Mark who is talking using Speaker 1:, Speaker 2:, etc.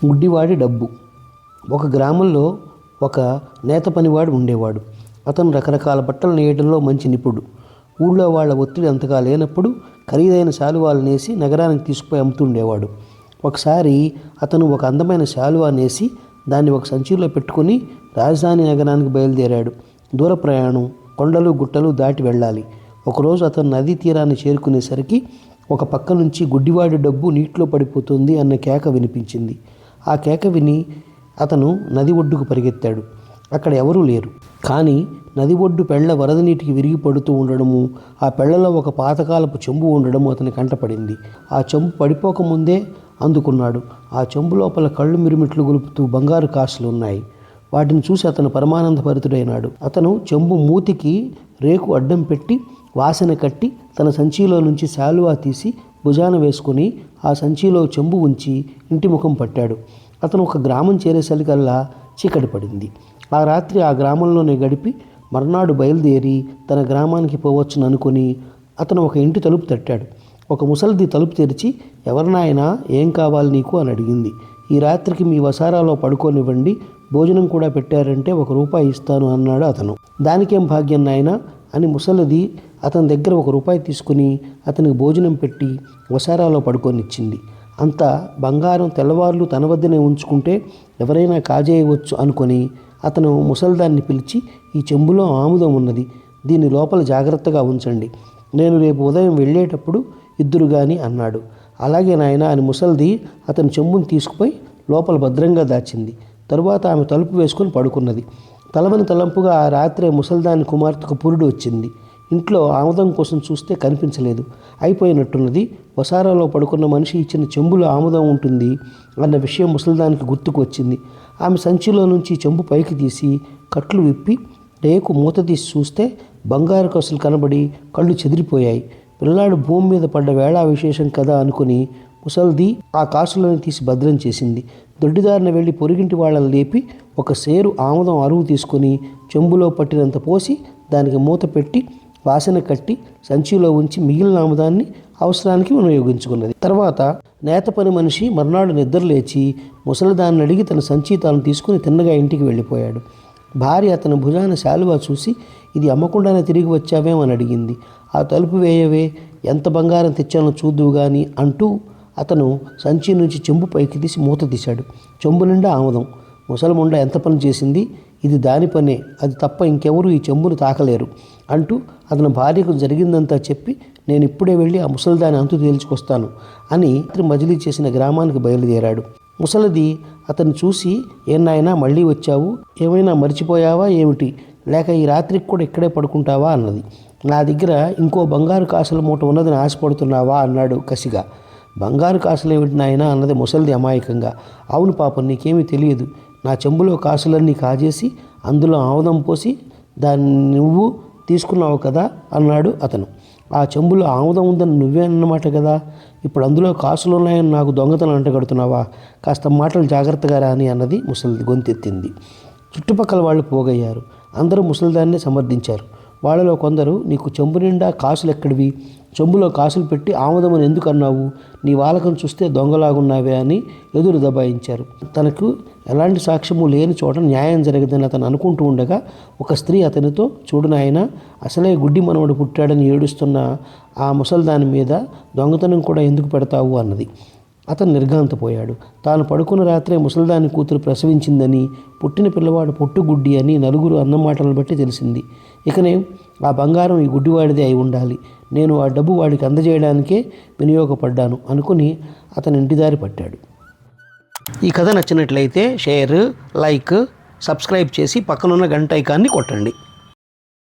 Speaker 1: గుడ్డివాడి డబ్బు. ఒక గ్రామంలో ఒక నేత పనివాడు ఉండేవాడు. అతను రకరకాల బట్టలు నేయడంలో మంచి నిపుణుడు. ఊళ్ళో వాళ్ళ ఒత్తిడి అంతగా లేనప్పుడు ఖరీదైన శాలువాలు నేసి నగరానికి తీసుకుపోయి అమ్ముతుండేవాడు. ఒకసారి అతను ఒక అందమైన శాలువా నేసి దాన్ని ఒక సంచిలో పెట్టుకుని రాజధాని నగరానికి బయలుదేరాడు. దూర ప్రయాణం, కొండలు గుట్టలు దాటి వెళ్ళాలి. ఒకరోజు అతను నదీ తీరాన్ని చేరుకునేసరికి ఒక పక్క నుంచి గుడ్డివాడి డబ్బు నీటిలో పడిపోతుంది అన్న కేక వినిపించింది. ఆ కేక విని అతను నది ఒడ్డుకు పరిగెత్తాడు. అక్కడ ఎవరూ లేరు. కానీ నది ఒడ్డు పెళ్ల వరద నీటికి విరిగి పడుతూ ఉండడము, ఆ పెళ్లలో ఒక పాతకాలపు చెంబు ఉండడము అతని కంటపడింది. ఆ చెంబు పడిపోకముందే అందుకున్నాడు. ఆ చెంబు లోపల కళ్ళు మిరుమిట్లు గొలుపుతూ బంగారు కాసులు ఉన్నాయి. వాటిని చూసి అతను పరమానందభరితుడైనాడు. అతను చెంబు మూతికి రేకు అడ్డం పెట్టి వాసన కట్టి తన సంచిలో నుంచి శాలువా తీసి భుజాన వేసుకుని ఆ సంచిలో చెంబు ఉంచి ఇంటి ముఖం పట్టాడు. అతను ఒక గ్రామం చేరేసరికల్లా చీకటి పడింది. ఆ రాత్రి ఆ గ్రామంలోనే గడిపి మర్నాడు బయలుదేరి తన గ్రామానికి పోవచ్చును అనుకుని అతను ఒక ఇంటి తలుపు తట్టాడు. ఒక ముసలిది తలుపు తెరిచి, ఎవరినాయనా, ఏం కావాలి నీకు అని అడిగింది. ఈ రాత్రికి మీ వసారాలో పడుకోనివ్వండి, భోజనం కూడా పెట్టారంటే ₹1 ఇస్తాను అన్నాడు అతను. దానికేం భాగ్యం నాయనా అని ముసలిది అతని దగ్గర ₹1 తీసుకుని అతనికి భోజనం పెట్టి వసారాలో పడుకొనిచ్చింది. అంత బంగారం తెల్లవార్లు తన వద్దనే ఉంచుకుంటే ఎవరైనా కాజేయవచ్చు అనుకొని అతను ముసల్దాన్ని పిలిచి, ఈ చెంబులో ఆముదం ఉన్నది, దీన్ని లోపల జాగ్రత్తగా ఉంచండి, నేను రేపు ఉదయం వెళ్ళేటప్పుడు ఇద్దురు గాని అన్నాడు. అలాగే నాయన అని ముసల్ది అతని చెంబుని తీసుకుపోయి లోపల భద్రంగా దాచింది. తరువాత ఆమె తలుపు వేసుకొని పడుకున్నది. తలవని తలంపుగా ఆ రాత్రే ముసల్దాని కుమార్తెకు పురుడు వచ్చింది. ఇంట్లో ఆముదం కోసం చూస్తే కనిపించలేదు. అయిపోయినట్టున్నది. వసారాలో పడుకున్న మనిషి ఇచ్చిన చెంబులో ఆముదం ఉంటుంది అన్న విషయం ముసల్దానికి గుర్తుకు వచ్చింది. ఆమె సంచిలో నుంచి చెంబు పైకి తీసి కట్లు విప్పి రేకు మూత తీసి చూస్తే బంగారు కాసులు కనబడి కళ్ళు చెదిరిపోయాయి. పిల్లాడు భూమి మీద పడ్డ వేళ విశేషం కదా అనుకుని ముసల్ది ఆ కాసులను తీసి భద్రం చేసింది. దొడ్డిదారిన వెళ్ళి పొరిగింటి వాళ్ళని లేపి ఒక సేరు ఆముదం అరువు తీసుకొని చెంబులో పట్టినంత పోసి దానికి మూత పెట్టి వాసన కట్టి సంచిలో ఉంచి మిగిలిన ఆముదాన్ని అవసరానికి వినియోగించుకున్నది. తర్వాత నేత పని మనిషి మర్నాడు నిద్రలేచి ముసలిదాన్ని అడిగి తన సంచి తాను తీసుకుని తిన్నగా ఇంటికి వెళ్ళిపోయాడు. భార్య అతని భుజాన శాలువా చూసి, ఇది అమ్మకుండానే తిరిగి వచ్చావేమని అడిగింది. ఆ తలుపు వేయవే, ఎంత బంగారం తెచ్చానో చూద్దువు గాని అంటూ అతను సంచి నుంచి చెంబు పైకి తీసి మూత తీశాడు. చెంబు నిండా ఆముదం. ముసలముండ ఎంత పని చేసింది, ఇది దాని పనే, అది తప్ప ఇంకెవరూ ఈ చెంబును తాకలేరు అంటూ అతని భార్యకు జరిగిందంతా చెప్పి, నేను ఇప్పుడే వెళ్ళి ఆ ముసలిదాని అంతు తేల్చుకొస్తాను అని మజిలీ చేసిన గ్రామానికి బయలుదేరాడు. ముసలిది అతన్ని చూసి, ఏనాయనా మళ్ళీ వచ్చావు, ఏమైనా మర్చిపోయావా ఏమిటి, లేక ఈ రాత్రికి కూడా ఇక్కడే పడుకుంటావా అన్నది. నా దగ్గర ఇంకో బంగారు కాసుల మూట ఉన్నదని ఆశపడుతున్నావా అన్నాడు కసిగా. బంగారు కాసులు ఏమిటి నాయనా అన్నది ముసలిది అమాయకంగా. అవును పాపం, నీకేమీ తెలియదు, నా చెంబులో కాసులన్నీ కాజేసి అందులో ఆముదం పోసి దాన్ని నువ్వు తీసుకున్నావు కదా అన్నాడు అతను. ఆ చెంబులో ఆముదం ఉందని నువ్వే అన్నమాట కదా, ఇప్పుడు అందులో కాసులు ఉన్నాయని నాకు దొంగతనం అంటగడుతున్నావా, కాస్త మాటలు జాగ్రత్తగా రాని అన్నది ముసలిది గొంతెత్తింది. చుట్టుపక్కల వాళ్ళు పోగయ్యారు. అందరూ ముసలిదాన్నే సమర్థించారు. వాళ్ళలో కొందరు, నీకు చెంబు నిండా కాసులు ఎక్కడివి, చెంబులో కాసులు పెట్టి ఆముదమని ఎందుకు అన్నావు, నీ వాలకం చూస్తే దొంగలాగున్నావే అని ఎదురు దబాయించారు. తనకు ఎలాంటి సాక్ష్యము లేని చోట న్యాయం జరగదని అతను అనుకుంటూ ఉండగా ఒక స్త్రీ అతనితో, చూడు నాయన, అసలే గుడ్డి మనవడు పుట్టాడని ఏడుస్తున్న ఆ ముసల్దాని మీద దొంగతనం కూడా ఎందుకు పెడతావు అన్నది. అతను నిర్ఘాంతపోయాడు. తాను పడుకున్న రాత్రే ముసల్దాని కూతురు ప్రసవించిందని, పుట్టిన పిల్లవాడు పొట్టుగుడ్డి అని నలుగురు అన్న మాటలను బట్టి తెలిసింది. ఇకనే ఆ బంగారం ఈ గుడ్డివాడిదే అయి ఉండాలి, నేను ఆ డబ్బు వాడికి అందజేయడానికే వినియోగపడ్డాను అనుకుని అతను ఇంటిదారి పట్టాడు. ఈ కథ నచ్చినట్లయితే షేర్, లైక్, సబ్స్క్రైబ్ చేసి పక్కనున్న గంట ఐకాన్ని కొట్టండి.